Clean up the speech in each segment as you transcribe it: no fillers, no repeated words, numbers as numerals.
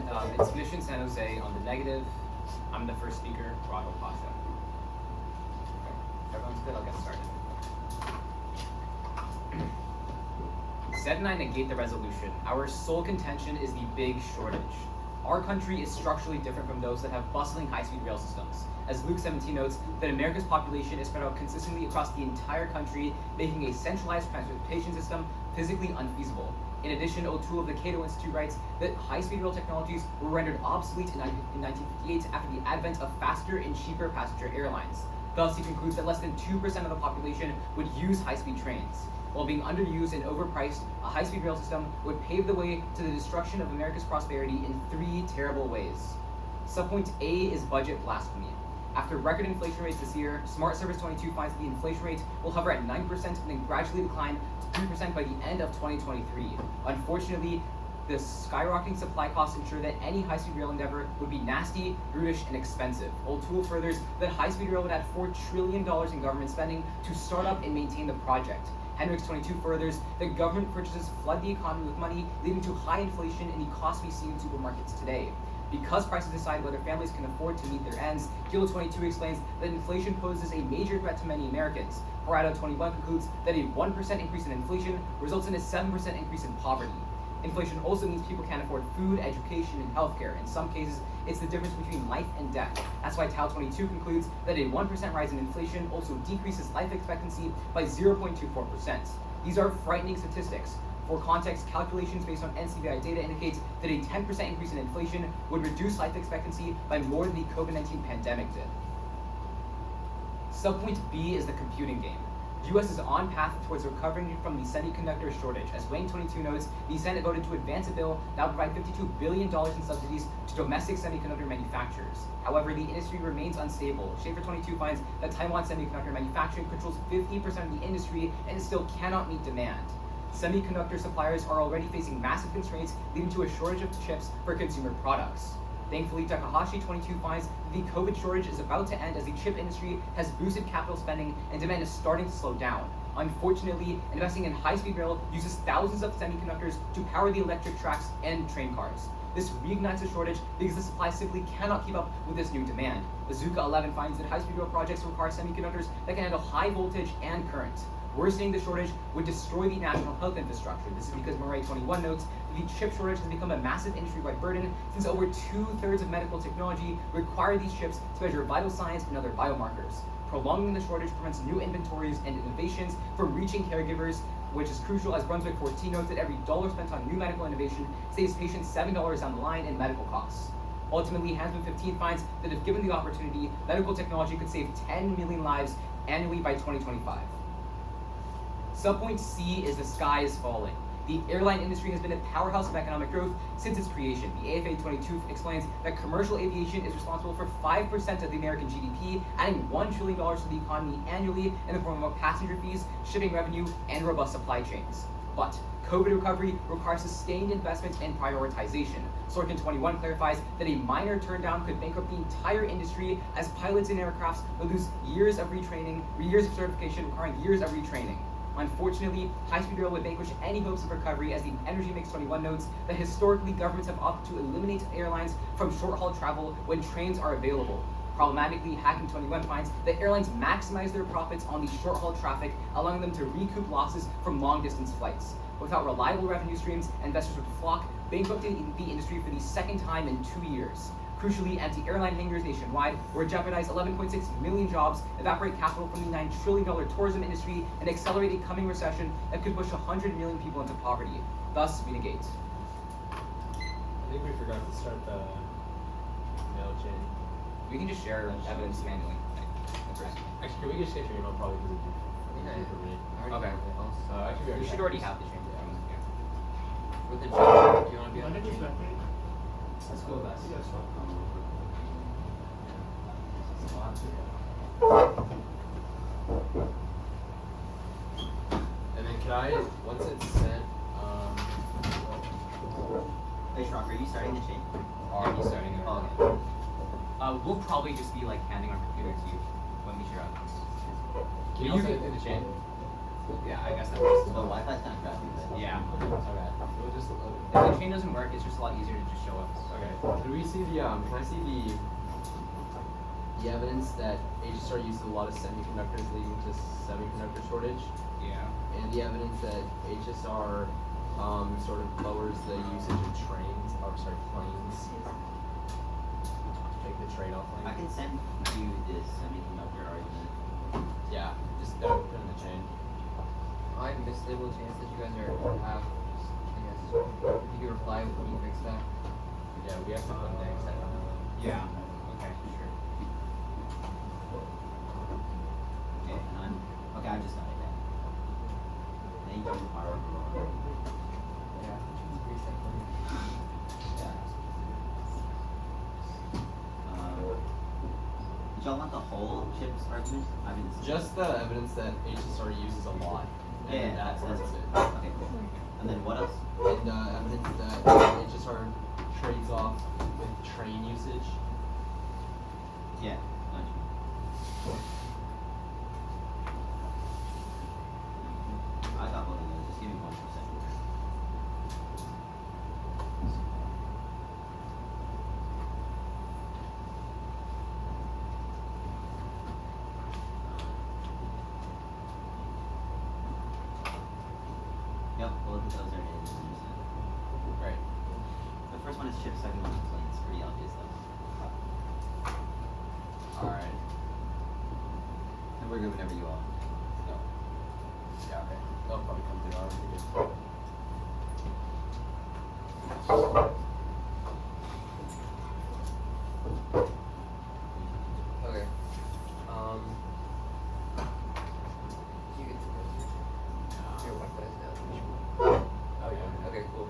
It's Mission San Jose on the negative. I'm the first speaker, Rado Pasha. Okay. Everyone's good, I'll get started. Said and I negate the resolution. Our sole contention is the big shortage. Our country is structurally different from those that have bustling high-speed rail systems. As Luke 17 notes, that America's population is spread out consistently across the entire country, making a centralized transportation system physically unfeasible. In addition, O'Toole of the Cato Institute writes that high-speed rail technologies were rendered obsolete in 1958 after the advent of faster and cheaper passenger airlines. Thus, he concludes that less than 2% of the population would use high-speed trains. While being underused and overpriced, a high-speed rail system would pave the way to the destruction of America's prosperity in 3 terrible ways. Subpoint A is budget blasphemy. After record inflation rates this year, Smart Service 22 finds that the inflation rate will hover at 9% and then gradually decline to 3% by the end of 2023. Unfortunately, the skyrocketing supply costs ensure that any high-speed rail endeavor would be nasty, brutish, and expensive. O'Toole furthers that high-speed rail would add $4 trillion in government spending to start up and maintain the project. Hendricks 22 furthers that government purchases flood the economy with money, leading to high inflation and the costs we see in supermarkets today. Because prices decide whether families can afford to meet their ends, Gilo 22 explains that inflation poses a major threat to many Americans. Parado 21 concludes that a 1% increase in inflation results in a 7% increase in poverty. Inflation also means people can't afford food, education, and healthcare. In some cases, it's the difference between life and death. That's why Tau 22 concludes that a 1% rise in inflation also decreases life expectancy by 0.24%. These are frightening statistics. For context, calculations based on NCBI data indicate that a 10% increase in inflation would reduce life expectancy by more than the COVID-19 pandemic did. Subpoint B is the computing game. The U.S. is on path towards recovering from the semiconductor shortage. As Wayne 22 notes, the Senate voted to advance a bill that would provide $52 billion in subsidies to domestic semiconductor manufacturers. However, the industry remains unstable. Schaefer 22 finds that Taiwan semiconductor manufacturing controls 50% of the industry and still cannot meet demand. Semiconductor suppliers are already facing massive constraints, leading to a shortage of chips for consumer products. Thankfully, Takahashi 22 finds that the COVID shortage is about to end as the chip industry has boosted capital spending and demand is starting to slow down. Unfortunately, investing in high-speed rail uses thousands of semiconductors to power the electric tracks and train cars. This reignites the shortage because the supply simply cannot keep up with this new demand. Bazooka 11 finds that high-speed rail projects require semiconductors that can handle high voltage and current. Worsening the shortage would destroy the national health infrastructure. This is because Murray 21 notes that the chip shortage has become a massive industry-wide burden since over 2/3 of medical technology require these chips to measure vital signs and other biomarkers. Prolonging the shortage prevents new inventories and innovations from reaching caregivers, which is crucial as Brunswick 14 notes that every dollar spent on new medical innovation saves patients $7 down the line in medical costs. Ultimately, Hansman 15 finds that if given the opportunity, medical technology could save 10 million lives annually by 2025. Subpoint C is the sky is falling. The airline industry has been a powerhouse of economic growth since its creation. The AFA 22 explains that commercial aviation is responsible for 5% of the American GDP, adding $1 trillion to the economy annually in the form of passenger fees, shipping revenue, and robust supply chains. But COVID recovery requires sustained investment and prioritization. Sorkin 21 clarifies that a minor turndown could bankrupt the entire industry as pilots and aircrafts would lose years of retraining, years of certification requiring years of retraining. Unfortunately, high-speed rail would vanquish any hopes of recovery as the Energy Mix 21 notes that historically governments have opted to eliminate airlines from short-haul travel when trains are available. Problematically, Hacking 21 finds that airlines maximize their profits on the short-haul traffic, allowing them to recoup losses from long-distance flights. Without reliable revenue streams, investors would flock, bankrupting the industry for the second time in 2 years. Crucially, anti-airline hangars nationwide would jeopardize 11.6 million jobs, evaporate capital from the $9 trillion tourism industry, and accelerate a coming recession that could push 100 million people into poverty. Thus, we negate. I think we forgot to start the email chain. We can just share evidence manually. Actually, can we just get your email probably because it's for me? Okay. Actually, We should already have the chain. With the chat, do you want to be on the chain? Let's go with us. And then can I, once it's sent, Hey, Shrock, are you starting the chain? Already starting it. Oh, okay. We'll probably just be like handing our computer to you when we share evidence. can you send it in the chain? Yeah, I guess that works. The Wi-Fi's kind of crappy, but Yeah. Okay. We'll just load If it. the chain doesn't work, it's just a lot easier to just show us. Okay. Can we see the can I see the evidence that HSR uses a lot of semiconductors leading to semiconductor shortage? Yeah. And the evidence that HSR sort of lowers the usage of planes. Take the trade-off I lane. can send you this semiconductor argument. Yeah, just put it in the chain. I mislabeled chance that you guys are have. I guess if you could reply when you fix that. Yeah, we have to put next that. Yeah. Okay, sure. Okay, okay, I just got it. Thank you, Haro. Yeah. Reset for me. Yeah. Did y'all want the whole chips argument? I mean, Just the evidence that HSR uses a lot. And yeah, that's that's it. Okay, cool. And then what else? And evidence that HSR trades off with train usage. Yeah, gotcha. I got both of those. Just give me 1%. Yep, both of those are in. Right. The first one is chip, second one is planes. Pretty obvious though. Alright. And we're good whenever you are. No. Yeah, okay. They'll probably come through our Okay. You get your Wi-Fi is down. Oh yeah. Okay, cool.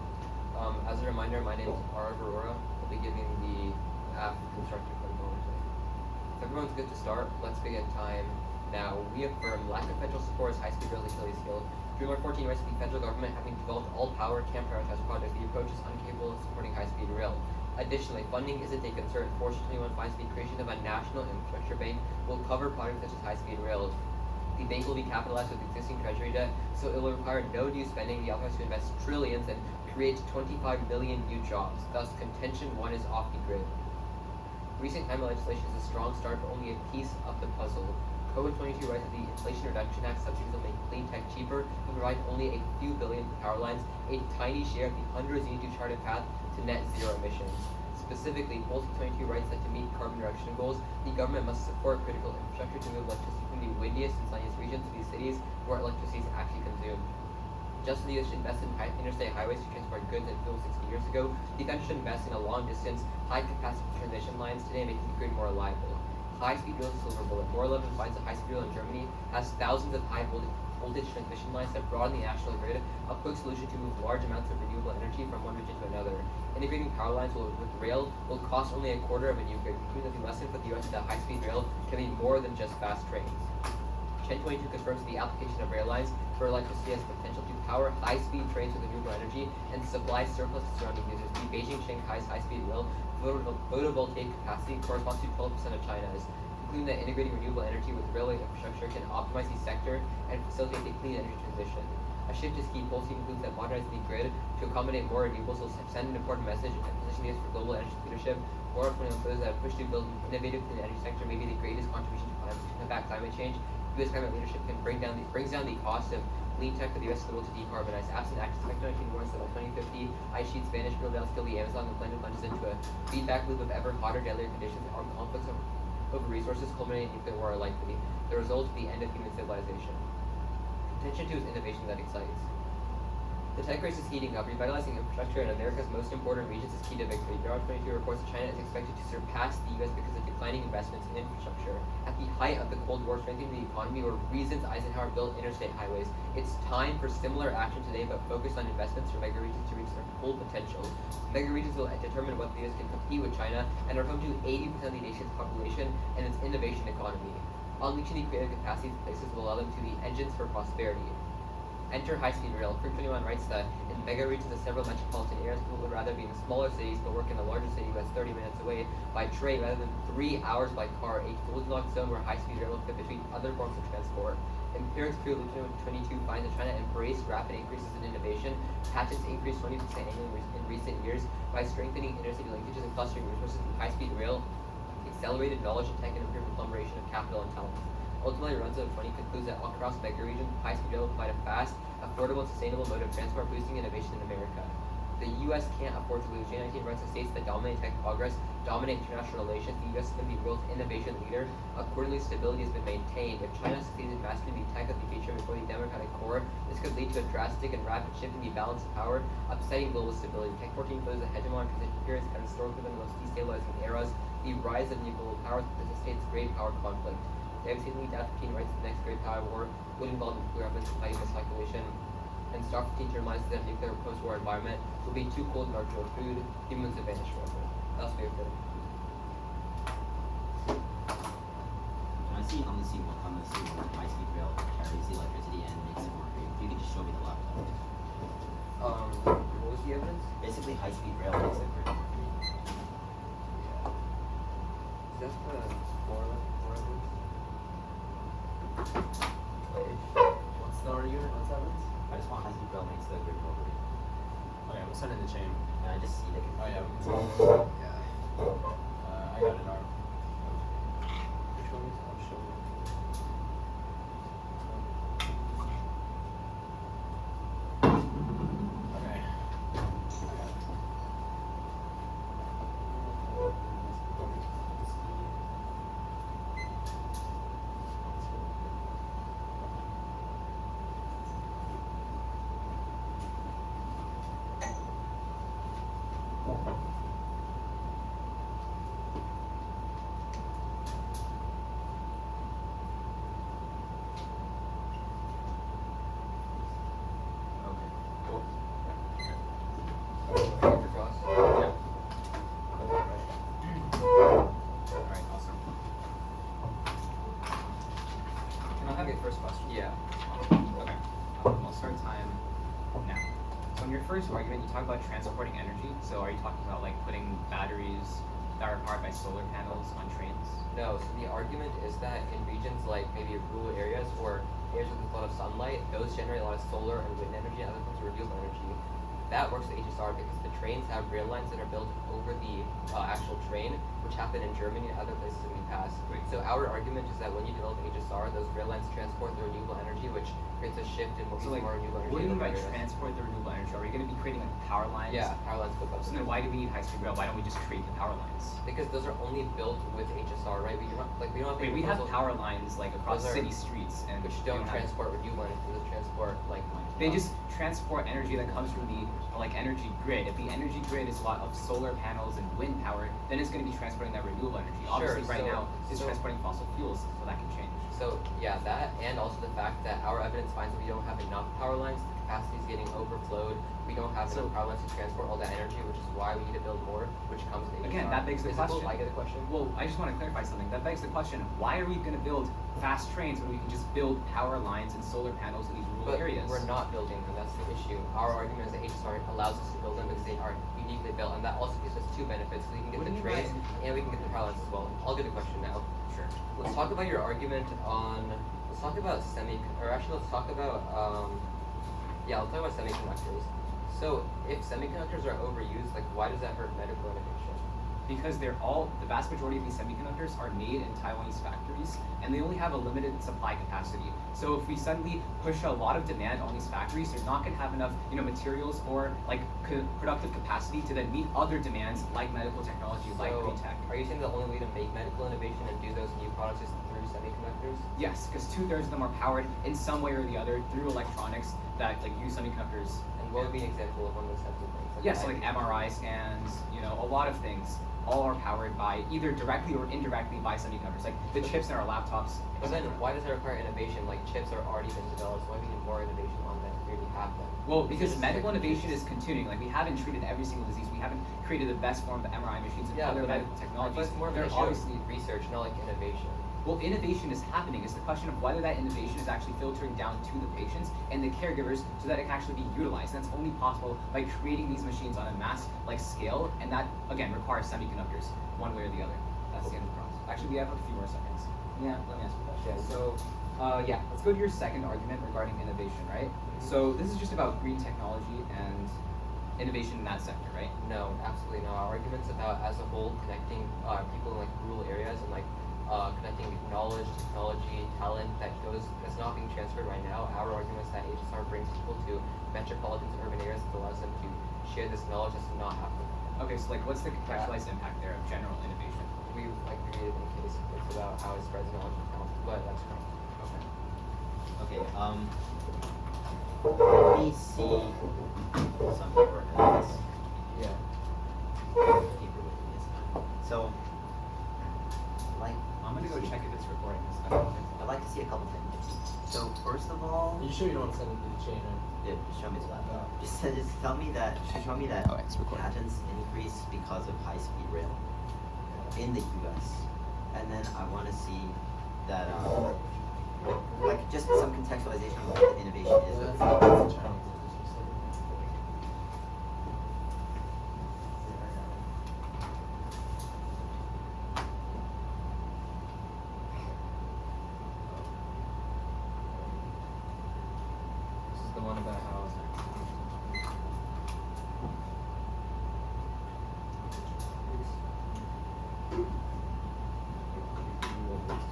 As a reminder, my name is Arav Aurora. I'll be giving the app constructor for the moment today. If everyone's good to start, let's begin time now. We affirm lack of federal support as high-speed rail Achilles heel. DreamWorld 14 writes that the federal government, having developed all power, can't prioritize projects. The approach is incapable of supporting high-speed rail. Additionally, funding isn't a concern. Fortune 21 finds the creation of a national infrastructure bank will cover projects such as high-speed rail. The bank will be capitalized with existing treasury debt, so it will require no new spending. The authorized to invest trillions and create 25 million new jobs. Thus, contention 1 is off the grid. Recent climate legislation is a strong start, but only a piece of the puzzle. Code 22 writes that the Inflation Reduction Act subsidies will make clean tech cheaper and provide only a few billion for power lines, a tiny share of the hundreds needed to chart a path to net zero emissions. Specifically, Policy 22 writes that to meet carbon reduction goals, the government must support critical infrastructure to move electricity from the windiest and sunniest regions to these cities where electricity is actually consumed. Just as the US should invest in interstate highways to transport goods and fuel 60 years ago, defense should invest in a long-distance, high-capacity transmission lines today, making the grid more reliable. High-speed rail is a silver bullet. More 11 finds that high-speed rail in Germany has thousands of high-voltage transmission lines that broaden the national grid, a quick solution to move large amounts of renewable energy from one region to another. Integrating power lines with rail will cost only a quarter of a new grid, including the lesson for the US that high-speed rail can be more than just fast trains. Chen 22 confirms the application of rail lines for electricity has potential to power high-speed trains with renewable energy and supply surplus to surrounding users. The Beijing-Shanghai's high-speed rail photovoltaic capacity corresponds to 12% of China's, concluding that integrating renewable energy with railway infrastructure can optimize the sector and facilitate the clean energy transition. A shift is key. Policy includes that modernizing the grid to accommodate more renewables will send an important message and position the US for global energy leadership. More of those that push to build an innovative clean energy sector may be the greatest contribution to combat climate change. US climate leadership can brings down the cost of clean tech for the US goal to decarbonize. Absent actions, Semiconductor warns that by 2050, ice sheets vanish, build out, kill the Amazon, and planet plunges into a feedback loop of ever hotter, deadlier conditions. Armed conflicts over resources culminating in nuclear war are likely. The result is the end of human civilization. Contention 2 is innovation that excites. The tech race is heating up. Revitalizing infrastructure in America's most important regions is key to victory. Bureau 22 reports that China is expected to surpass the US because of declining investments in infrastructure. At the height of the Cold War, strengthening the economy were reasons Eisenhower built interstate highways. It's time for similar action today, but focused on investments for mega regions to reach their full potential. Mega regions will determine what the US can compete with China and are home to 80% of the nation's population and its innovation economy. Unleashing the creative capacity of places will allow them to be engines for prosperity. Enter high-speed rail. Group 21 writes that in mega regions of several metropolitan areas, people would rather be in smaller cities but work in a larger city that's 30 minutes away by train rather than 3 hours by car, a Goldilocks zone where high-speed rail will fit between other forms of transport. Empirics pre-Lucian 22 finds that China embraced rapid increases in innovation. Patents increased 20% annually in recent years by strengthening intercity linkages and clustering resources through high-speed rail, accelerated knowledge and tech, and improved agglomeration of capital and talent. Ultimately, Lorenzo 20 concludes that across the Becker region, high-speed rail will provide a fast, affordable, and sustainable mode of transport, boosting innovation in America. The U.S. can't afford to lose. J19 writes the states that dominate tech progress, dominate international relations. The U.S. is going to be world's innovation leader. Accordingly, stability has been maintained. If China succeeds in mastering the tech of the future before the democratic core, this could lead to a drastic and rapid shift in the balance of power, upsetting global stability. Tech 14 flows a hegemon transition periods and historically been the most destabilizing eras. The rise of new global powers necessitates great power conflict. Devastatingly, Data 15 writes the next great power war would involve nuclear weapons, fighting miscalculation. And Star 15 reminds that a nuclear post-war environment will be too cold in order to grow food. Humans have vanished forever. That's what we have. Can I see on the scene high-speed rail carries the electricity and makes it more green? If you could just show me the laptop. What was the evidence? Basically, high-speed rail makes the grid more green. Is that the four evidence? What's the argument? What's evidence? I just want high-speed rail makes the grid more green. Okay, we'll send in the chain. And I just see the Oh yeah, we can see. Yeah. I got it, Arv. Which one is I'll show you. Okay. For Joss. Yeah. Alright, awesome. Can I have your first question? Yeah. Okay. I'll start time now. So in your first argument, you talk about transporting energy. So are you talking about like putting batteries that are powered by solar panels on trains? No, so the argument is that in regions like maybe rural areas or areas with a lot of sunlight, those generate a lot of solar and wind energy and other forms of renewable energy. That works with HSR because the trains have rail lines that are built over the actual train, which happen in Germany and other places that we pass. Right. So our argument is that when you develop HSR, those rail lines transport the renewable energy, which creates a shift in what we So like, more renewable energy. what do you mean in by urban areas. transport the renewable energy? Are we going to be creating like power lines? Yeah, power lines hook up. So then why do we need high-speed rail? Why don't we just create the power lines? Because those are only built with HSR, right? We don't have Wait, we have power lines like across Those are- city streets and which we don't have- transport renewable energy. Those transport like They just transport energy that comes from the like energy grid. If the energy grid is a lot of solar panels and wind power, then it's going to be transporting that renewable energy. Obviously, right now it's transporting fossil fuels, so that can change. So yeah, that and also the fact that our evidence finds that we don't have enough power lines, the capacity is getting overflowed. We don't have enough power lines to transport all that energy, which is why we need to build more, which comes to Again, that begs the question. I get the question. Well, I just want to clarify something. That begs the question: why are we going to build fast trains when we can just build power lines and solar panels in these rural But areas? we're not building them. That's the issue. Our argument is that HSR allows us to build them because they are uniquely built, and that also gives us two benefits. We can get What do the you mean trains and we can get the power lines as well. I'll get a question now. Sure. Let's talk about your argument on. Let's talk about let's talk about. Let's talk about semiconductors. So, if semiconductors are overused, like, why does that hurt medical innovation? Because the vast majority of these semiconductors are made in Taiwanese factories, and they only have a limited supply capacity. So if we suddenly push a lot of demand on these factories, they're not going to have enough, materials or like productive capacity to then meet other demands like medical technology, like green tech. Are you saying the only way to make medical innovation and do those new products is through semiconductors? Yes, because 2/3 of them are powered in some way or the other through electronics that like use semiconductors. And what would be an example of one of those types of things? Yes, like MRI scans, a lot of things. All are powered by either directly or indirectly by semiconductors, like the chips in our laptops. But then why does that require innovation? Like chips are already been developed, so why do we need more innovation on them if we already have them? Well, because medical innovation is continuing. Like we haven't treated every single disease. We haven't created the best form of MRI machines and other medical technologies. But it's more of They're an issue of obviously research, not like innovation. Well, innovation is happening. It's the question of whether that innovation is actually filtering down to the patients and the caregivers so that it can actually be utilized. And that's only possible by creating these machines on a mass scale, and that again requires semiconductors, one way or the other. That's the end of the process. Actually, we have a few more seconds. Yeah, let me ask you a question. So Yeah, let's go to your second argument regarding innovation, right? So this is just about green technology and innovation in that sector, right? No, absolutely not. Our argument's about, as a whole, connecting people in like rural areas and like connecting knowledge, technology, talent that's not being transferred right now. Our argument is that HSR brings people to metropolitan and urban areas that allows them to share this knowledge that's not happening. Okay, so like, what's the contextualized impact there of general innovation? We like created in case it's about how it spreads knowledge and talent, but that's correct. Okay. Okay, let me see some paper evidence. Yeah. Paper with me this time. So, like, I'm gonna go check if it's recording this time. I'd like to see a couple things. So, first of all, Are you sure you don't want to send it to the chain, right? yeah, just show me the laptop. Just tell me that, show me that Oh, it's recording. patents increase because of high-speed rail in the US. And then I want to see that, like, just some contextualization of what the innovation is. That's a challenge. This is the one about how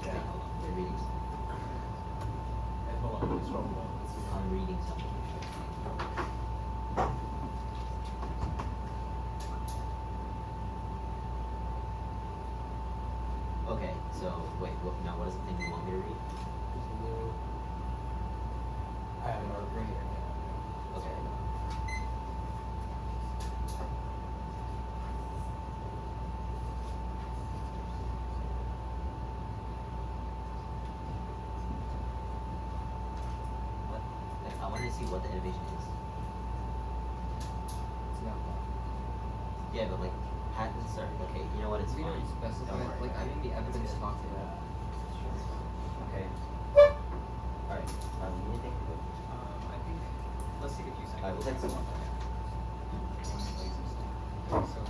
Yeah, hold on. You're reading something. And hold on, let's scroll down. Let's see. I'm reading something. Okay, so wait, now what is the thing you want me to read? I have an article here. Okay. What? Like, I wanted to see what the innovation is. it's not Yeah, but like patents are okay. You know what? It's we fine. don't specify Don't worry. like I mean the evidence It's good. talks about it. Okay. All right. Anything? I think, let's take a few seconds. All right, we'll take some more. So,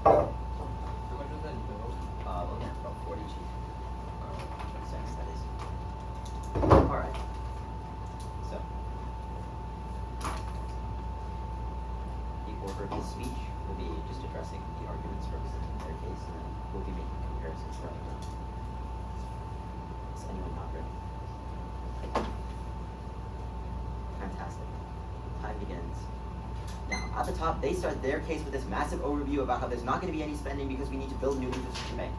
How much was that bill? Well, yeah, about 40 G. Cents, that is. All right. So, the order of this speech will be just addressing the arguments represented in their case, and then we'll be making comparisons throughout the round. Is anyone not ready? Fantastic. Time begins. Now, at the top, they start their case with this massive overview about how there's not going to be any spending because we need to build a new infrastructure bank.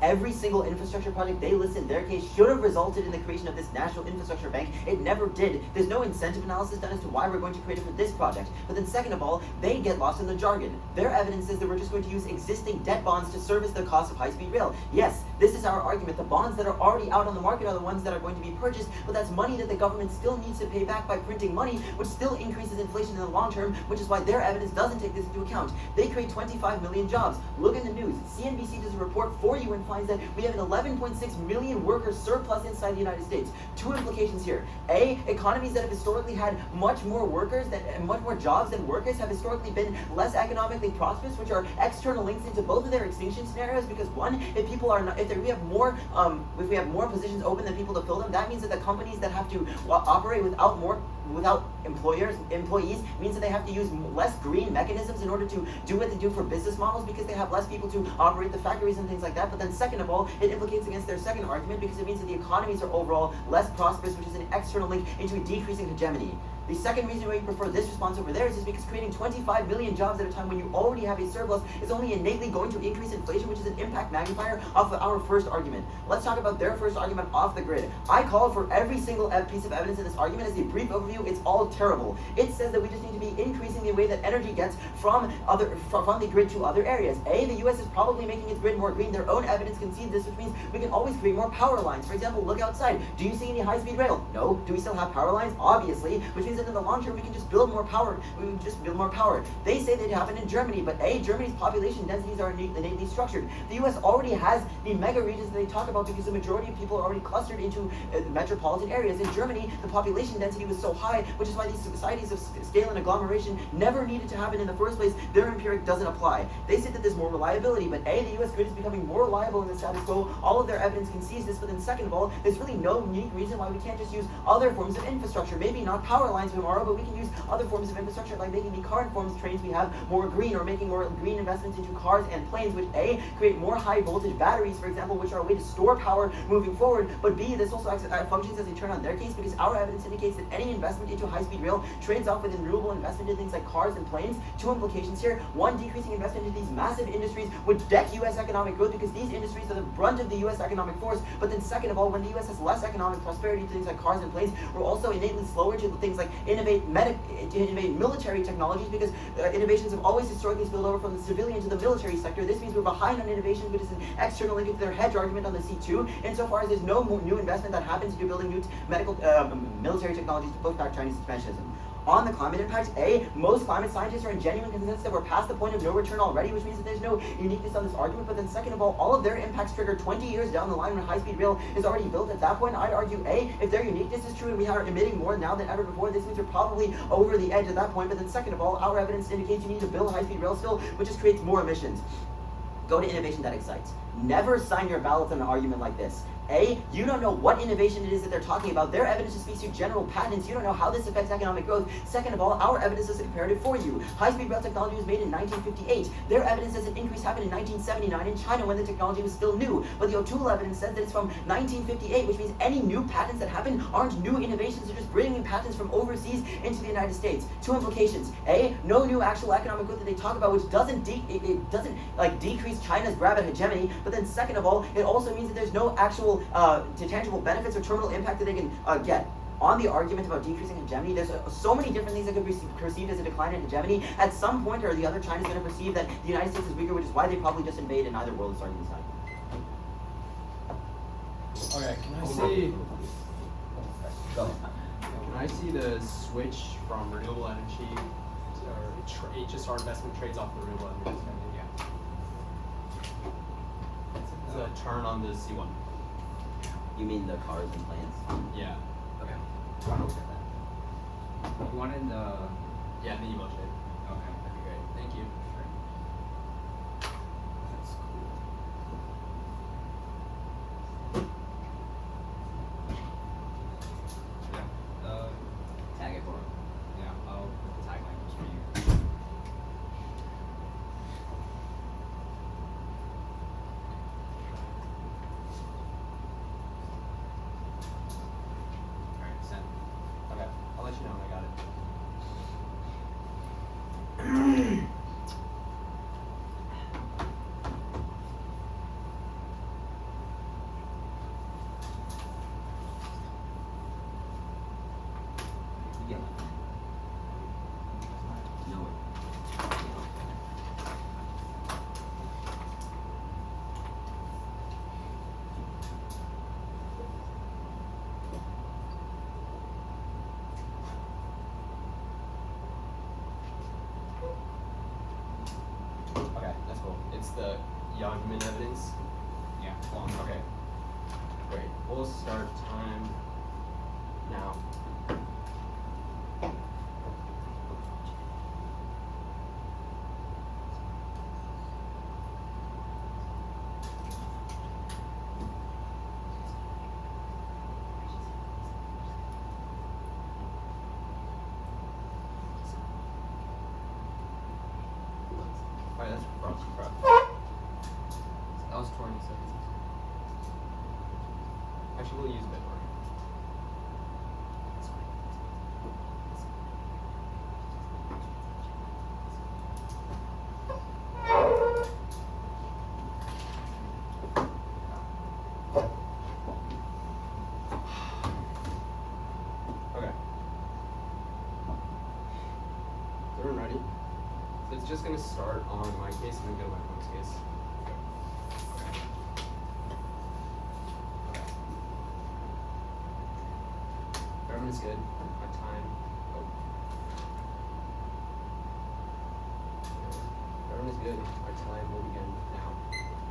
Every single infrastructure project they list in their case should have resulted in the creation of this national infrastructure bank. It never did. There's no incentive analysis done as to why we're going to create it for this project. But then second of all, they get lost in the jargon. Their evidence is that we're just going to use existing debt bonds to service the cost of high-speed rail. Yes, this is our argument. The bonds that are already out on the market are the ones that are going to be purchased, but that's money that the government still needs to pay back by printing money, which still increases inflation in the long term, which is why their evidence doesn't take this into account. They create 25 million jobs. Look in the news. CNBC does a report for you and finds that we have an 11.6 million worker surplus inside the United States. Two implications here. Economies that have historically had much more workers and much more jobs than workers have historically been less economically prosperous, which are external links into both of their extinction scenarios. Because one, if people are not, if we have more positions open than people to fill them, that means that the companies that have to operate without employees means that they have to use less green mechanisms in order to do what they do for business models because they have less people to operate the factories and things like that. But then second of all, it implicates against their second argument because it means that the economies are overall less prosperous, which is an external link into a decreasing hegemony. The second reason why you prefer this response over theirs is because creating 25 million jobs at a time when you already have a surplus is only innately going to increase inflation, which is an impact magnifier off of our first argument. Let's talk about their first argument off the grid. I call for every single piece of evidence in this argument as a brief overview. It's all terrible. It says that we just need to be increasing the way that energy gets from the grid to other areas. The US is probably making its grid more green. Their own evidence concedes this, which means we can always create more power lines. For example, look outside. Do you see any high-speed rail? No. Do we still have power lines? Obviously, which means that in the long term we can just build more power. We would just build more power. They say they'd happen in Germany, but Germany's population densities are innately structured. The U.S. already has the mega regions that they talk about because the majority of people are already clustered into metropolitan areas. In Germany, the population density was so high, which is why these societies of scale and agglomeration never needed to happen in the first place. Their empiric doesn't apply. They say that there's more reliability, but the U.S. grid is becoming more reliable in the status quo. All of their evidence concedes this, but then second of all, there's really no unique reason why we can't just use other forms of infrastructure. Maybe not power lines tomorrow, but we can use other forms of infrastructure, like making the current forms of trains we have more green, or making more green investments into cars and planes, which create more high voltage batteries, for example, which are a way to store power moving forward, but B, this also functions as a turn on their case, because our evidence indicates that any investment into high-speed rail trades off with renewable investment in things like cars and planes. Two implications here. One, decreasing investment into these massive industries would deck U.S. economic growth, because these industries are the brunt of the U.S. economic force. But then second of all, when the U.S. has less economic prosperity to things like cars and planes, we're also innately slower to things like innovate military technologies, because innovations have always historically spilled over from the civilian to the military sector. This means we're behind on innovation, which is an external link to their hedge argument on the C2, insofar as there's no new investment that happens into building new military technologies to push back Chinese expansionism. On the climate impact, most climate scientists are in genuine consensus that we're past the point of no return already, which means that there's no uniqueness on this argument. But then second of all of their impacts trigger 20 years down the line when high-speed rail is already built. At that point, I'd argue, if their uniqueness is true and we are emitting more now than ever before, this means we're probably over the edge at that point. But then second of all, our evidence indicates you need to build high-speed rail still, which just creates more emissions. Go to innovation that excites. Never sign your ballots on an argument like this. You don't know what innovation it is that they're talking about. Their evidence just speaks to general patents. You don't know how this affects economic growth. Second of all, our evidence is a comparative for you. High-speed rail technology was made in 1958. Their evidence says an increase happened in 1979 in China when the technology was still new. But the O'Toole evidence says that it's from 1958, which means any new patents that happen aren't new innovations. They're just bringing patents from overseas into the United States. Two implications. No new actual economic growth that they talk about, which doesn't decrease China's grab at hegemony. But then second of all, it also means that there's no actual tangible benefits or terminal impact that they can get. On the argument about decreasing hegemony, there's so many different things that could be perceived as a decline in hegemony. At some point or the other, China's going to perceive that the United States is weaker, which is why they probably just invade, and neither world is starting this time. Okay, can I see the switch from renewable energy or HSR investment trades off the renewable energy spending? Yeah. It's a turn on the C1. You mean the cars and planes? Yeah. Okay. I want to look at that. You wanted the... Yeah, the emo shade. Okay, that'd be great. Thank you. That's cool. Yeah. Tag it for him. Yeah, I'll put the tag language for you. Alright, send. Okay, I'll let you know when I got it. Yeah. No. Okay, that's cool. It's the Youngman evidence. Yeah. Okay. Great. We'll start time now. Alright, that's props. That was 20 seconds. Actually, we'll use a bit more. Okay. Is everyone ready? So it's just gonna start on my case and then go to my phone's case. Everyone's good. My time. Oh.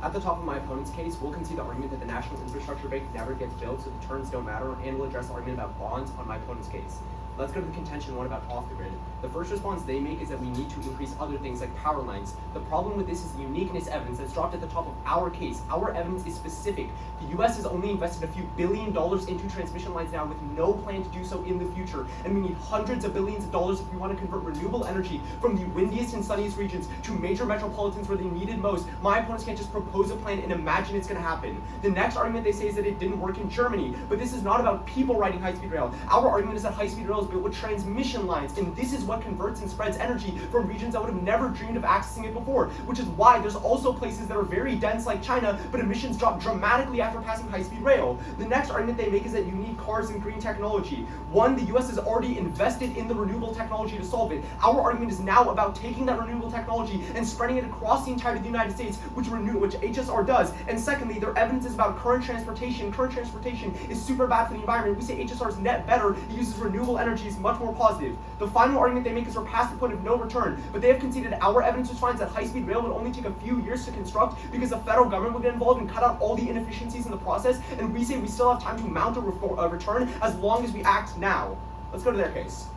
At the top of my opponent's case, we'll concede the argument that the National Infrastructure Bank never gets built, so the terms don't matter, and we'll address the argument about bonds on my opponent's case. Let's go to the contention one about off the grid. The first response they make is that we need to increase other things like power lines. The problem with this is the uniqueness evidence that's dropped at the top of our case. Our evidence is specific. The US has only invested a few $1 billion into transmission lines now with no plan to do so in the future. And we need hundreds of billions of dollars if we want to convert renewable energy from the windiest and sunniest regions to major metropolitans where they need it most. My opponents can't just propose a plan and imagine it's going to happen. The next argument they say is that it didn't work in Germany. But this is not about people riding high-speed rail. Our argument is that high-speed rail is built with transmission lines, and this is what converts and spreads energy from regions that would have never dreamed of accessing it before, which is why there's also places that are very dense like China, but emissions drop dramatically after passing high-speed rail. The next argument they make is that you need cars and green technology. One, the US has already invested in the renewable technology to solve it. Our argument is now about taking that renewable technology and spreading it across the entirety of the United States, which HSR does. And secondly, their evidence is about current transportation. Current transportation is super bad for the environment. We say HSR is net better. It uses renewable energy. Is much more positive. The final argument they make is we're past the point of no return, but they have conceded our evidence which finds that high-speed rail would only take a few years to construct because the federal government would get involved and cut out all the inefficiencies in the process, and we say we still have time to mount a return as long as we act now. Let's go to their case.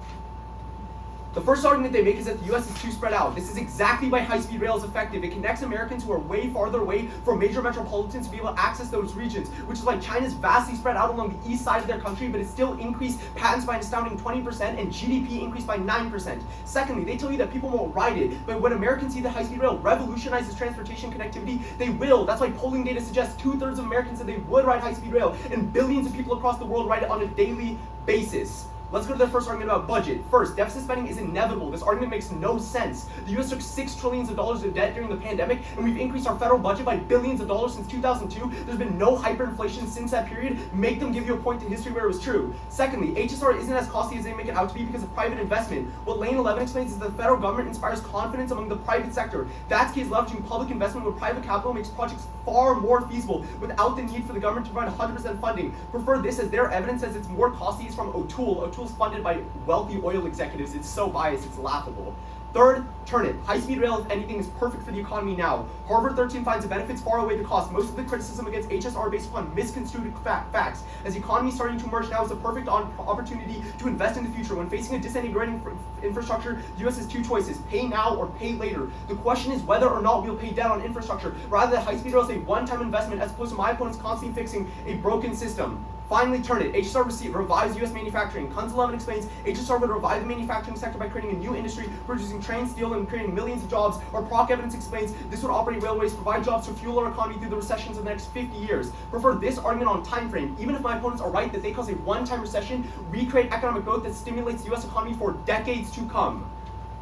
The first argument they make is that the US is too spread out. This is exactly why high-speed rail is effective. It connects Americans who are way farther away from major metropolitans to be able to access those regions, which is why China's vastly spread out along the east side of their country, but it still increased patents by an astounding 20% and GDP increased by 9%. Secondly, they tell you that people won't ride it, but when Americans see that high-speed rail revolutionizes transportation connectivity, they will. That's why polling data suggests 2/3 of Americans said they would ride high-speed rail, and billions of people across the world ride it on a daily basis. Let's go to the first argument about budget. First, deficit spending is inevitable. This argument makes no sense. The US took $6 trillion of debt during the pandemic, and we've increased our federal budget by billions of dollars since 2002. There's been no hyperinflation since that period. Make them give you a point in history where it was true. Secondly, HSR isn't as costly as they make it out to be because of private investment. What Lane 11 explains is that the federal government inspires confidence among the private sector. That's because leveraging public investment with private capital makes projects far more feasible without the need for the government to provide 100% funding. Prefer this as their evidence says it's more costly is from O'Toole. O'Toole's funded by wealthy oil executives. It's so biased, it's laughable. Third, turn it. High-speed rail, if anything, is perfect for the economy now. Harvard 13 finds the benefits far outweigh the cost. Most of the criticism against HSR based upon misconstrued facts. As the economy is starting to emerge now, is a perfect opportunity to invest in the future. When facing a disintegrating infrastructure, the US has two choices: pay now or pay later. The question is whether or not we'll pay down on infrastructure, rather than high-speed rail is a one-time investment as opposed to my opponents constantly fixing a broken system. Finally, turn it. HSR revives US manufacturing. Kunz 11 explains HSR would revive the manufacturing sector by creating a new industry, producing train steel and creating millions of jobs. Or Proc evidence explains this would operate railways, provide jobs to fuel our economy through the recessions of the next 50 years. Prefer this argument on time frame. Even if my opponents are right that they cause a one-time recession, we create economic growth that stimulates the US economy for decades to come.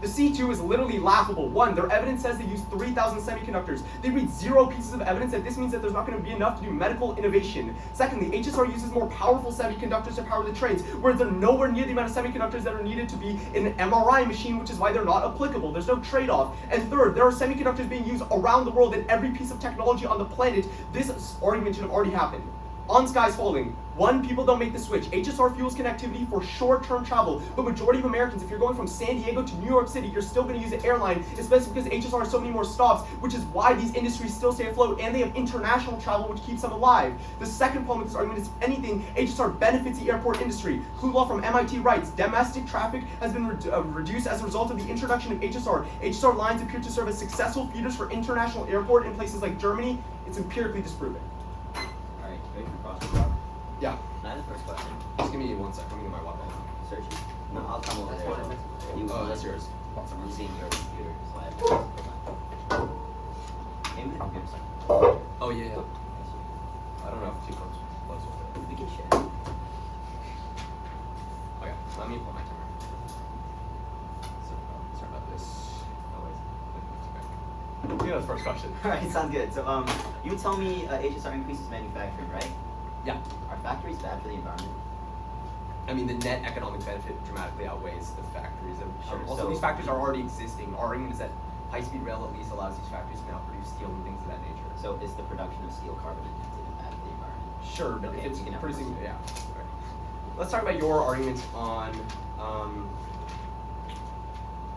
The C2 is literally laughable. One, their evidence says they use 3,000 semiconductors. They read 0 pieces of evidence that this means that there's not going to be enough to do medical innovation. Secondly, HSR uses more powerful semiconductors to power the trains, where they're nowhere near the amount of semiconductors that are needed to be in an MRI machine, which is why they're not applicable. There's no trade-off. And third, there are semiconductors being used around the world in every piece of technology on the planet. This argument should have already happened. On skies falling. One, people don't make the switch. HSR fuels connectivity for short-term travel, but majority of Americans, if you're going from San Diego to New York City, you're still going to use an airline, especially because HSR has so many more stops, which is why these industries still stay afloat, and they have international travel, which keeps them alive. The second problem with this argument is, if anything, HSR benefits the airport industry. Kluglaw from MIT writes, domestic traffic has been reduced as a result of the introduction of HSR. HSR lines appear to serve as successful feeders for international airport in places like Germany. It's empirically disproven. Alright, ready for crossword? Yeah. Now the first question. Just give me 1 sec. I'm going to get my water bottle. Search it. No, I'll come over there. Oh, that's yours. I'm using your computer, so I have to maybe the computer second. Oh, yeah. I don't know if too close with it. We can share. Okay, let me pull my timer. Sorry about this. No worries. Okay. Yeah, that's the first question. Alright, sounds good. So you tell me HSR increases manufacturing, right? Yeah. Are factories bad for the environment? I mean, the net economic benefit dramatically outweighs the factories. Sure, Also, so- these factories are already existing. Our argument is that high-speed rail at least allows these factories to now produce steel and things of that nature. So is the production of steel carbon intensive and bad for the environment? Sure, but Okay, if it's we can have producing, questions. yeah. Okay. Let's talk about your argument on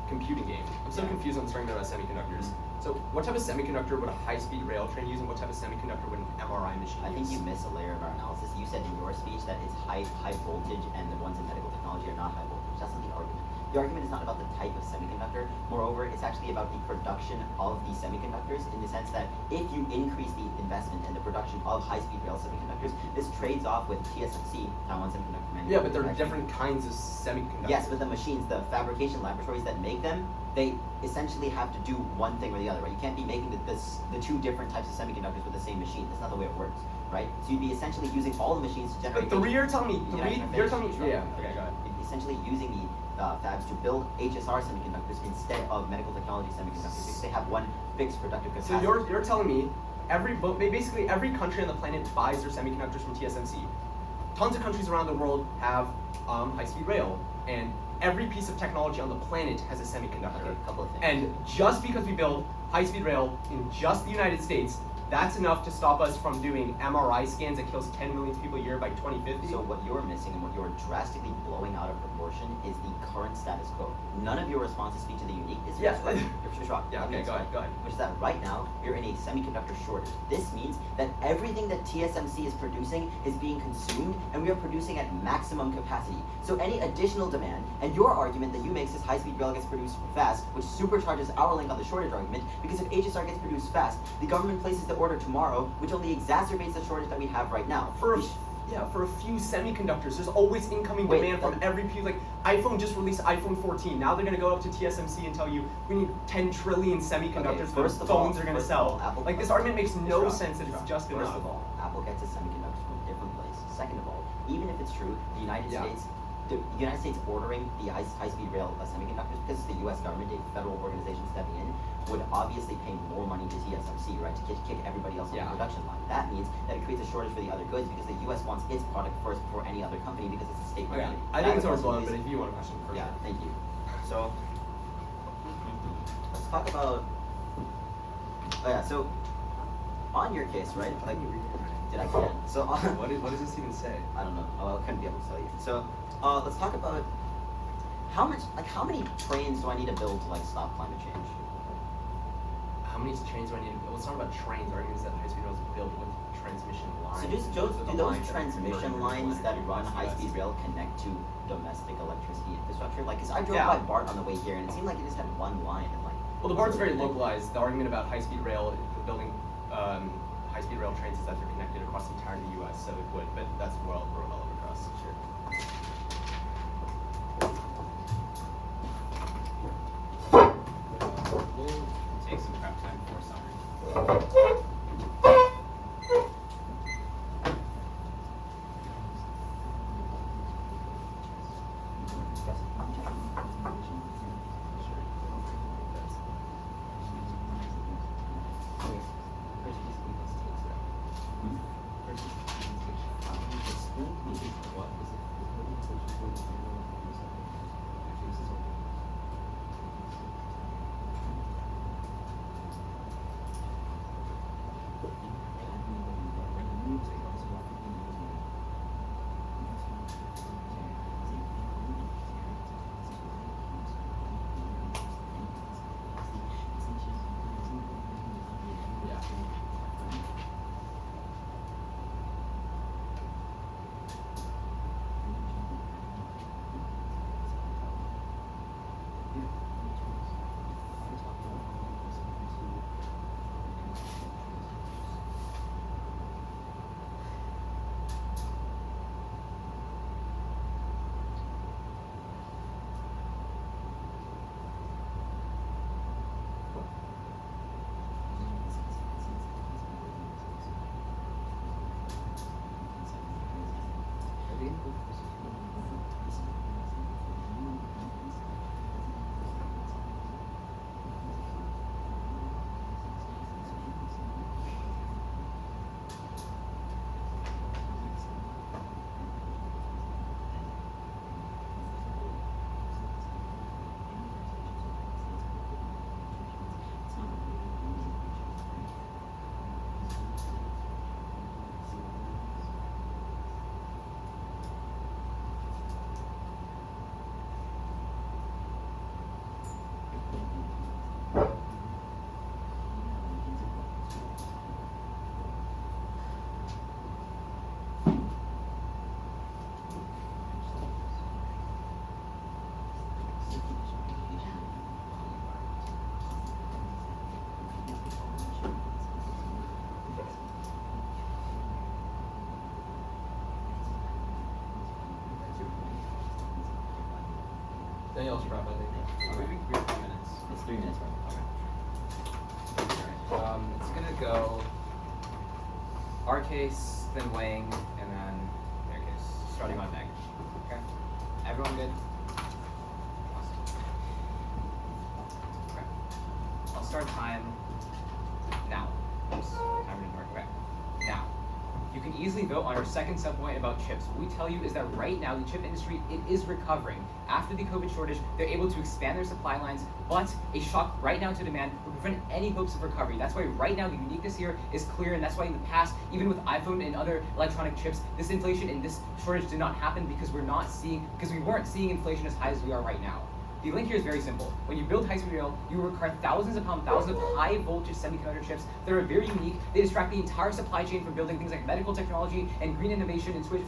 computing game. I'm so Yeah. confused on this argument about semiconductors. So what type of semiconductor would a high-speed rail train use, and what type of semiconductor would an MRI machine use? I think you miss a layer of our analysis. You said in your speech that it's high voltage and the ones in medical technology are not high voltage. That's not the argument. The argument is not about the type of semiconductor. Moreover, it's actually about the production of these semiconductors in the sense that if you increase the investment and the production of high-speed rail semiconductors, this trades off with TSMC, Taiwan Semiconductor Manufacturing. Yeah, but there are different kinds of semiconductors. Yes, but the machines, the fabrication laboratories that make them, they essentially have to do one thing or the other, right? You can't be making the two different types of semiconductors with the same machine. That's not the way it works, right? So you'd be essentially using all the machines to generate. But you're telling me, you're telling me, yeah. Okay, go ahead. You'd be essentially using the fabs to build HSR semiconductors instead of medical technology semiconductors because they have one fixed productive capacity. So you're telling me basically every country on the planet buys their semiconductors from TSMC. Tons of countries around the world have high-speed rail, and every piece of technology on the planet has a semiconductor. Okay, a couple of things. And just because we build high-speed rail in just the United States, that's enough to stop us from doing MRI scans that kills 10 million people a year by 2050. So what you're missing and what you're drastically blowing out of proportion is the current status quo. None of your responses speak to the uniqueness. Yeah. Yeah, okay, go ahead. Which is that right now, you're in a semiconductor shortage. This means that everything that TSMC is producing is being consumed, and we are producing at maximum capacity. So any additional demand, and your argument that you make says high-speed rail gets produced fast, which supercharges our link on the shortage argument, because if HSR gets produced fast, the government places the order tomorrow, which only exacerbates the shortage that we have right now. For a few semiconductors, there's always incoming demand from every few, like iPhone just released iPhone 14. Now they're gonna go up to TSMC and tell you we need 10 trillion semiconductors that phones are gonna sell. Like this argument makes no sense that it's just enough. First of all, Apple gets its semiconductors from a different place. Second of all, even if it's true, the United States ordering the high-speed rail semiconductors because it's the U.S. government, a federal organization stepping in, would obviously pay more money to TSMC, right, to kick everybody else on the production line. That means that it creates a shortage for the other goods because the U.S. wants its product first before any other company because it's a state entity. I think it's overblown, but if you want a question first. Yeah, thank you. So, let's talk about. So on your case, right? Like, did I can? So on. What does this even say? I don't know. I couldn't be able to tell you. So let's talk about how many trains do I need to build to like stop climate change? How many trains do I need? Let's talk about trains. Our argument is that high-speed rail is built with transmission lines. So do those transmission lines that run high-speed rail connect to domestic electricity infrastructure? Like, cause I drove by BART on the way here, and it seemed like it just had one line and like. Well, the BART's very localized. The argument about high-speed rail, building high-speed rail trains, is that they're connected across the entirety of the U.S. So it would, but that's well across. Sure. We'll take some prep time before summer. Then you'll wrap, I think. We've been here 3 minutes. It's 3 minutes, right? It's gonna go our case, then Wang, and then their case, starting on Meg. Okay? Everyone good? Awesome. Okay. I'll start time now. Oops, timer didn't work. Okay. Now. You can easily vote on our second subpoint about chips. What we tell you is that right now the chip industry, it is recovering. After the COVID shortage, they're able to expand their supply lines, but a shock right now to demand will prevent any hopes of recovery. That's why right now the uniqueness here is clear, and that's why in the past, even with iPhone and other electronic chips, this inflation and this shortage did not happen because we weren't seeing inflation as high as we are right now. The link here is very simple. When you build high-speed rail, you require thousands of high-voltage semiconductor chips that are very unique. They distract the entire supply chain from building things like medical technology and green innovation and switch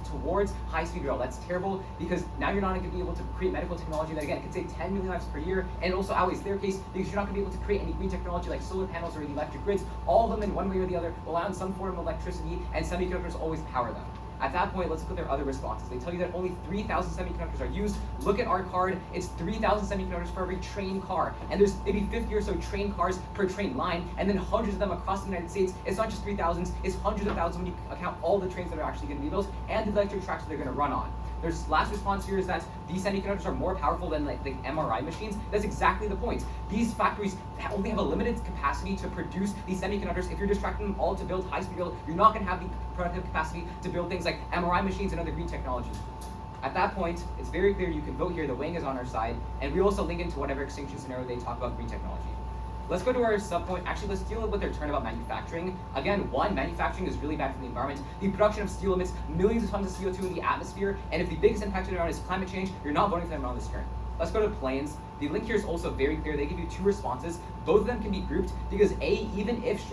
towards high-speed rail. That's terrible because now you're not going to be able to create medical technology that, again, can save 10 million lives per year and also outweighs their case because you're not going to be able to create any green technology like solar panels or the electric grids. All of them in one way or the other rely on some form of electricity, and semiconductors always power them. At that point, let's look at their other responses. They tell you that only 3,000 semiconductors are used. Look at our card. It's 3,000 semiconductors for every train car. And there's maybe 50 or so train cars per train line, and then hundreds of them across the United States. It's not just 3,000, it's hundreds of thousands when you account all the trains that are actually going to be built and the electric tracks that they're going to run on. Their last response here is that these semiconductors are more powerful than like the MRI machines. That's exactly the point. These factories only have a limited capacity to produce these semiconductors. If you're distracting them all to build high-speed rail, you're not going to have the productive capacity to build things like MRI machines and other green technology. At that point, it's very clear you can vote here. The Wang is on our side, and we also link into whatever extinction scenario they talk about green technology. Let's go to our subpoint. Actually, let's deal with their turn about manufacturing. Again, one, manufacturing is really bad for the environment. The production of steel emits millions of tons of CO2 in the atmosphere, and if the biggest impact to the environment is climate change, you're not voting for them on this turn. Let's go to planes. The link here is also very clear. They give you two responses. Both of them can be grouped because A, even if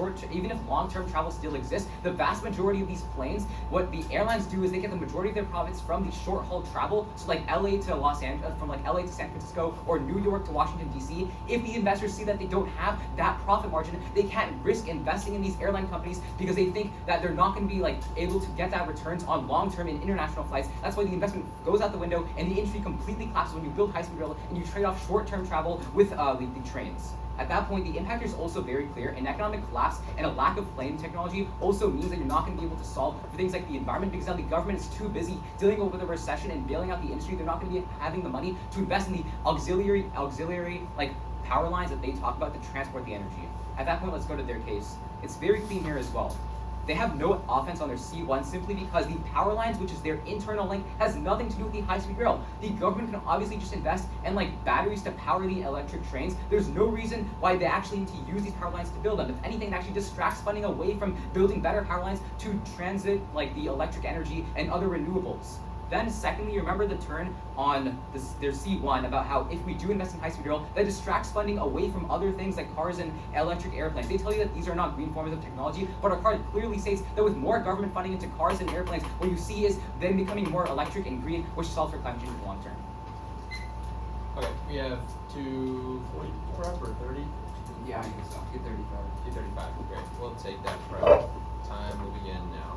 long-term travel still exists, the vast majority of these planes, what the airlines do is they get the majority of their profits from the short-haul travel. So like LA to Los Angeles, from like LA to San Francisco, or New York to Washington, D.C. If the investors see that they don't have that profit margin, they can't risk investing in these airline companies because they think that they're not going to be like able to get that returns on long-term in international flights. That's why the investment goes out the window and the industry completely collapses when you build high-speed rail and you trade off short-term travel with the trains. At that point, the impact is also very clear. An economic collapse and a lack of plane technology also means that you're not going to be able to solve for things like the environment because now the government is too busy dealing with a recession and bailing out the industry. They're not going to be having the money to invest in the auxiliary like power lines that they talk about to transport the energy. At that point, let's go to their case. It's very clean here as well. They have no offense on their C1 simply because the power lines, which is their internal link, has nothing to do with the high-speed rail. The government can obviously just invest in like batteries to power the electric trains. There's no reason why they actually need to use these power lines to build them. If anything, it actually distracts funding away from building better power lines to transit like the electric energy and other renewables. Then secondly, remember the turn on their C1 about how if we do invest in high-speed rail, that distracts funding away from other things like cars and electric airplanes. They tell you that these are not green forms of technology, but our card clearly states that with more government funding into cars and airplanes, what you see is them becoming more electric and green, which solves for climate change in the long term. Okay, we have 2:44 up or 30? Yeah, I think so. 235. 2:35. Great. We'll take that prep. Time will begin now.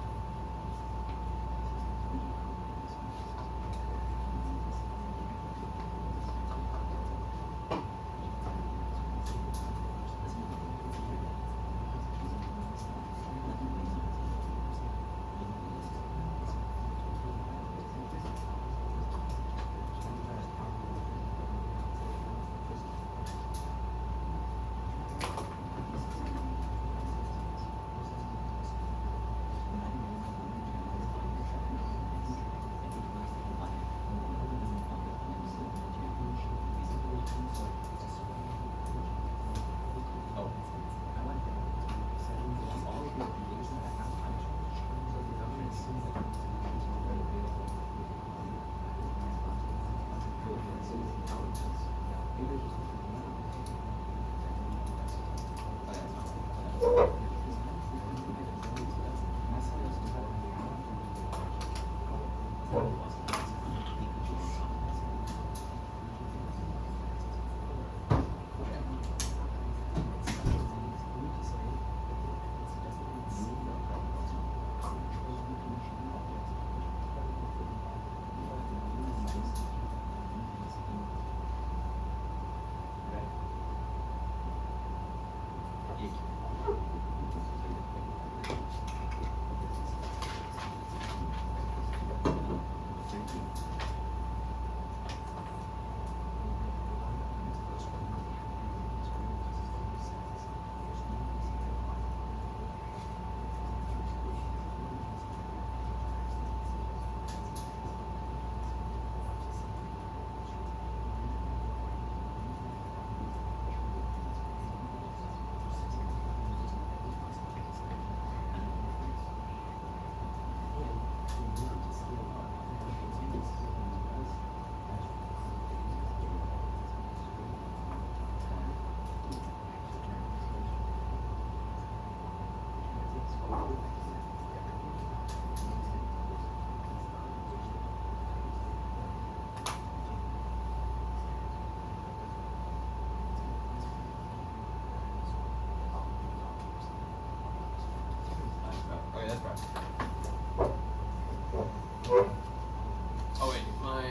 Oh wait, my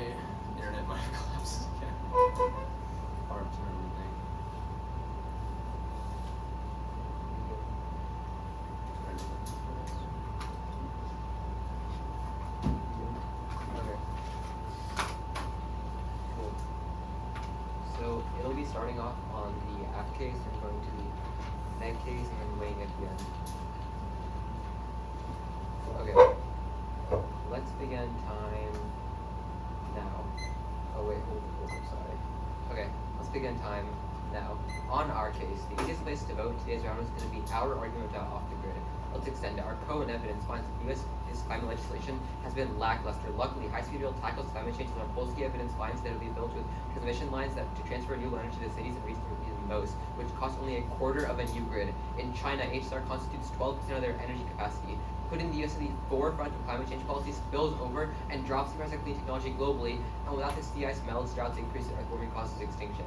internet might have collapsed again. Hard to everything. Okay. Cool. So it'll be starting off on the app case and going to the neg case and then weighing at the end. Okay. Let's begin time now. Oh wait, hold, sorry. Okay, let's begin time now. On our case, the easiest place to vote today's round is going to be our argument about off the grid. Let's extend it. Our code and evidence finds that U.S. climate legislation has been lackluster. Luckily, high-speed rail tackles climate change, and our full-scale evidence finds that it will be built with transmission lines that to transfer renewable energy to cities and regions where it is most, which costs only a quarter of a new grid. In China, HSR constitutes 12% of their energy capacity. Putting the U.S. at the forefront of climate change policy spills over and drops the price of clean technology globally, and without this, sea ice melts, droughts increase, and earth warming causes extinction.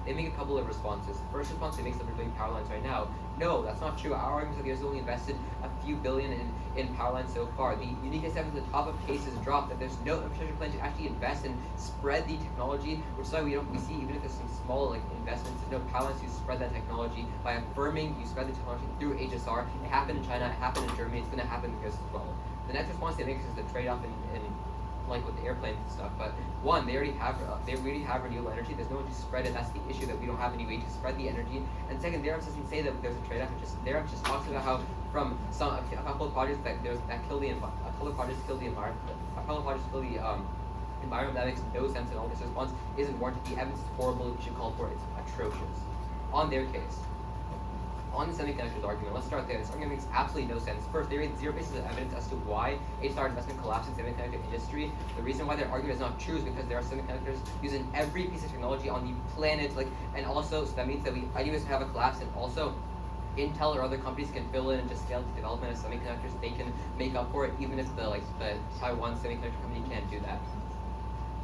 They make a couple of responses. The first response, they make that we're doing power lines right now. No, that's not true. Our argument is that the U.S. has only invested a few billion in power lines so far. The unique exception at the top of cases drop that there's no infrastructure plan to actually invest and spread the technology, which is why we see even if there's some small investments, there's no power lines to spread that technology. By affirming you spread the technology through HSR, it happened in China, it happened in Germany, it's going to happen in the US as well. The next response they make is the trade-off in like with the airplanes and stuff, but one, they already have renewable energy. There's no one to spread it. That's the issue, that we don't have any way to spread the energy. And second, their doesn't say that there's a trade-off. Their just talks about how from a couple of projects that kill the environment. A couple of projects kill the environment. That makes no sense at all. This response isn't warranted. The evidence is horrible. We should call for it. It's atrocious. On their case. On the semiconductors argument, let's start there. This argument makes absolutely no sense. First, they raised zero pieces of evidence as to why HSR investment collapsed in the semiconductor industry. The reason why their argument is not true is because there are semiconductors used in every piece of technology on the planet, and also, so that means that we anyways have a collapse, and also Intel or other companies can fill in and just scale the development of semiconductors. They can make up for it, even if the Taiwan semiconductor company can't do that.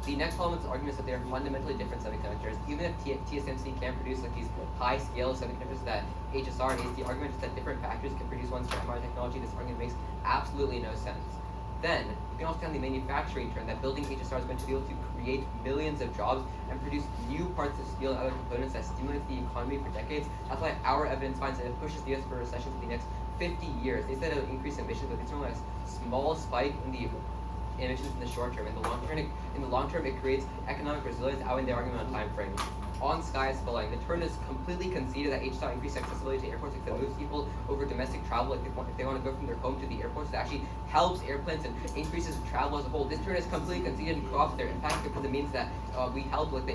The next problem is the argument is that they are fundamentally different semiconductors. Even if TSMC can produce these high-scale semiconductors that HSR needs, the argument is that different factories can produce ones for MR technology. This argument makes absolutely no sense. Then, you can also count the manufacturing turn, that building HSR is going to be able to create millions of jobs and produce new parts of steel and other components that stimulate the economy for decades. That's why our evidence finds that it pushes the US for recession for the next 50 years. They said it would increase emissions, but it's only a small spike in the emissions in the short term. In the long term, it creates economic resilience, out in the argument on time frame. On sky is falling. The turn is completely conceded that HSR increased accessibility to airports, if it moves people over domestic travel, if they want to go from their home to the airports, it actually helps airplanes and increases travel as a whole. This turn is completely conceded and co-opts their impact, because it means that we help with the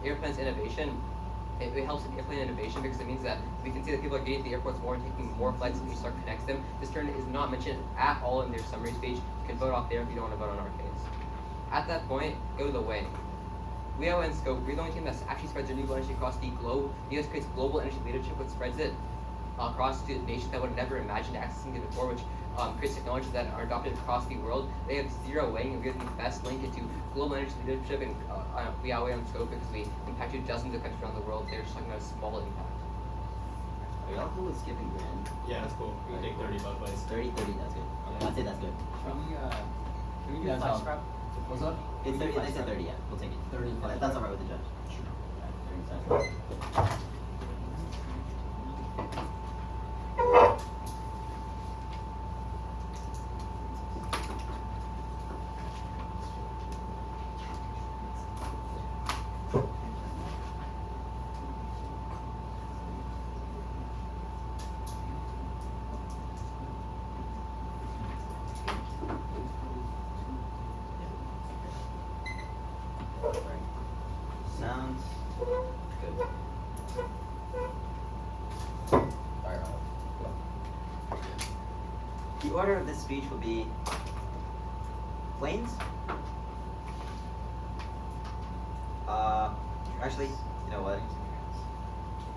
airplane's innovation. It helps in airplane innovation because it means that we can see that people are getting to the airports more and taking more flights, and HSR connects them. This turn is not mentioned at all in their summary speech. You can vote off there if you don't want to vote on our case. At that point, go to the weighing. We have in scope. We're the only team that actually spreads renewable energy across the globe. The US creates global energy leadership, which spreads it across to nations that would have never imagined accessing it before, which creates technologies that are adopted across the world. They have zero weighing, and we're the best link into global energy leadership, and we outweigh on scope because we impact dozens of countries around the world. They're just talking about a small impact. Are y'all cool with skipping grand? Yeah, that's cool. We can take 30 both ways. 30, that's good. I'd say that's good. Can we do Yeah, a flash Tom. scrap? What's up? It's 30, they said 30, yeah. We'll take it. 30. That's alright with the judge. Sure. Sounds good. Alright. The order of this speech will be planes. Actually, you know what?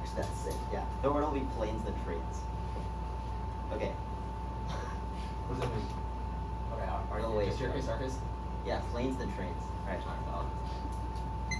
Actually, that's sick. Yeah. The order will be planes then trains. Okay. What does that mean? Okay, No way. Just your case, our case? Yeah, planes then trains. Alright. Alright,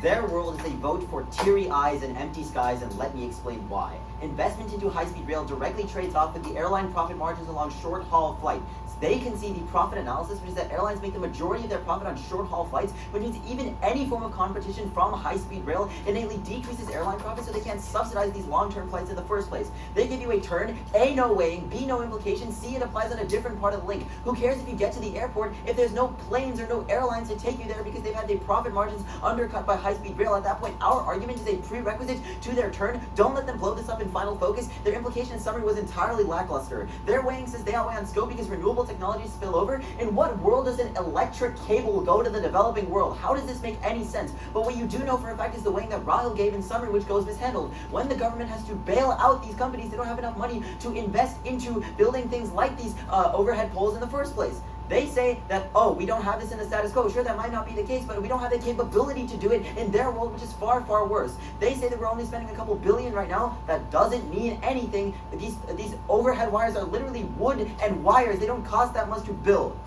Their world is a vote for teary eyes and empty skies, and let me explain why. Investment into high-speed rail directly trades off with the airline profit margins along short-haul flight. They can see the profit analysis, which is that airlines make the majority of their profit on short-haul flights, which means even any form of competition from high-speed rail innately decreases airline profits, so they can't subsidize these long-term flights in the first place. They give you a turn, A, no weighing, B, no implication, C, it applies on a different part of the link. Who cares if you get to the airport if there's no planes or no airlines to take you there because they've had their profit margins undercut by high-speed rail? At that point, our argument is a prerequisite to their turn. Don't let them blow this up in final focus. Their implication and summary was entirely lackluster. Their weighing says they outweigh on scope because renewable technologies spill over. In what world does an electric cable go to the developing world? How does this make any sense? But what you do know for a fact is the weighing that Rahil gave in summary, which goes mishandled. When the government has to bail out these companies, they don't have enough money to invest into building things like these overhead poles in the first place. They say that, oh, we don't have this in the status quo. Sure, that might not be the case, but we don't have the capability to do it in their world, which is far, far worse. They say that we're only spending a couple billion right now. That doesn't mean anything. These overhead wires are literally wood and wires. They don't cost that much to build.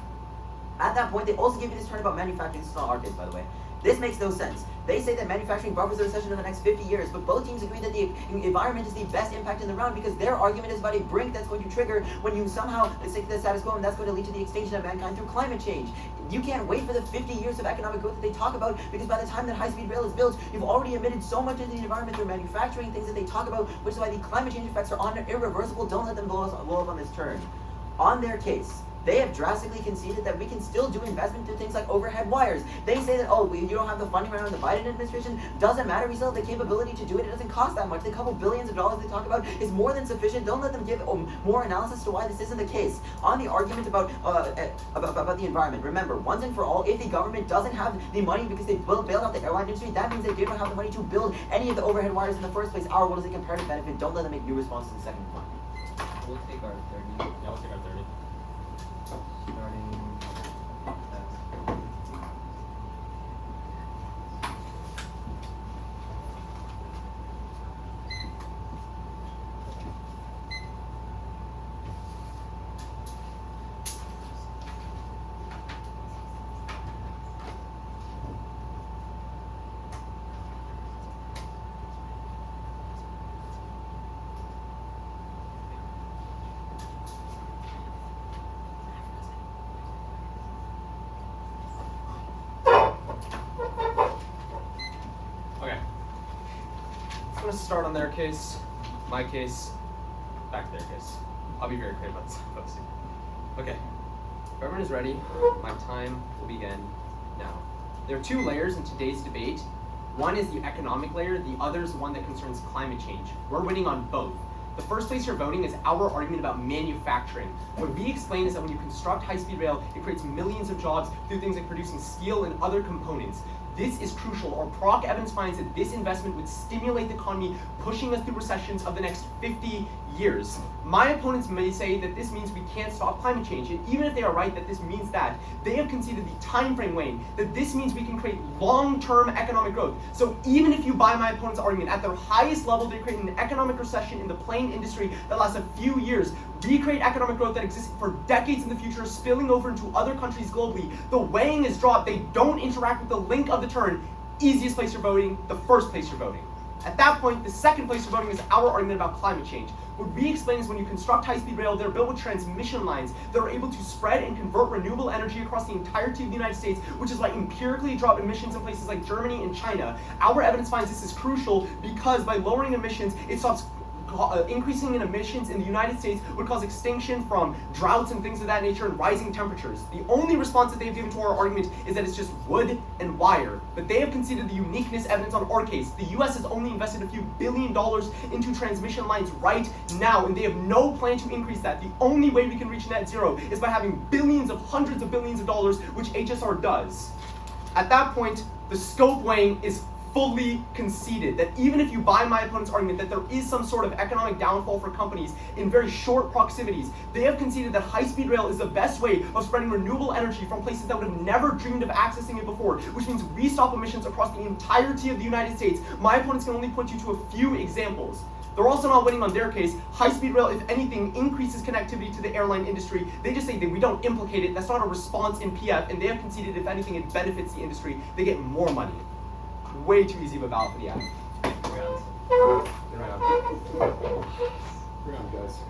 At that point, they also give you this turn about manufacturing. This is not our case, by the way. This makes no sense. They say that manufacturing buffers the recession in the next 50 years, but both teams agree that the environment is the best impact in the round because their argument is about a brink that's going to trigger when you somehow stick to the status quo, and that's going to lead to the extinction of mankind through climate change. You can't wait for the 50 years of economic growth that they talk about, because by the time that high-speed rail is built, you've already emitted so much into the environment through manufacturing things that they talk about, which is why the climate change effects are irreversible. Don't let them blow up on this turn. On their case, they have drastically conceded that we can still do investment through things like overhead wires. They say that, oh, you don't have the funding right now in the Biden administration. Doesn't matter. We still have the capability to do it. It doesn't cost that much. The couple billions of dollars they talk about is more than sufficient. Don't let them give more analysis to why this isn't the case. On the argument about the environment, remember, once and for all, if the government doesn't have the money because they bailed out the airline industry, that means they don't have the money to build any of the overhead wires in the first place. Our world is a comparative benefit. Don't let them make new responses in the second one. We'll take our 30. Yeah, we'll take our 30. Starting. Okay. I'm going to start on their case, my case, back to their case. I'll be very clear about this. Okay. If everyone is ready, my time will begin now. There are two layers in today's debate. One is the economic layer, the other is the one that concerns climate change. We're winning on both. The first place you're voting is our argument about manufacturing. What we explain is that when you construct high-speed rail, it creates millions of jobs through things like producing steel and other components. This is crucial. Our proc evidence finds that this investment would stimulate the economy, pushing us through recessions of the next 50 years. My opponents may say that this means we can't stop climate change, and even if they are right that this means that, they have conceded the time frame weighing, that this means we can create long-term economic growth. So even if you buy my opponent's argument, at their highest level, they create an economic recession in the plane industry that lasts a few years. We create economic growth that exists for decades in the future, spilling over into other countries globally. The weighing is dropped. They don't interact with the link of the turn. Easiest place you're voting, the first place you're voting. At that point, the second place you're voting is our argument about climate change. What we explain is when you construct high-speed rail, they're built with transmission lines that are able to spread and convert renewable energy across the entirety of the United States, which is why empirically drop emissions in places like Germany and China. Our evidence finds this is crucial because by lowering emissions, it stops increasing in emissions in the United States would cause extinction from droughts and things of that nature and rising temperatures. The only response that they've given to our argument is that it's just wood and wire. But they have conceded the uniqueness evidence on our case. The US has only invested a few $1 billion into transmission lines right now, and they have no plan to increase that. The only way we can reach net zero is by having billions of hundreds of billions of dollars, which HSR does. At that point, the scope weighing is fully conceded, that even if you buy my opponent's argument that there is some sort of economic downfall for companies in very short proximities, they have conceded that high-speed rail is the best way of spreading renewable energy from places that would have never dreamed of accessing it before, which means we stop emissions across the entirety of the United States. My opponents can only point you to a few examples. They're also not winning on their case. High-speed rail, if anything, increases connectivity to the airline industry. They just say that we don't implicate it. That's not a response in PF, and they have conceded, if anything, it benefits the industry. They get more money. way too easy of a ballot for the app. Rounds. Good round. Good round, guys.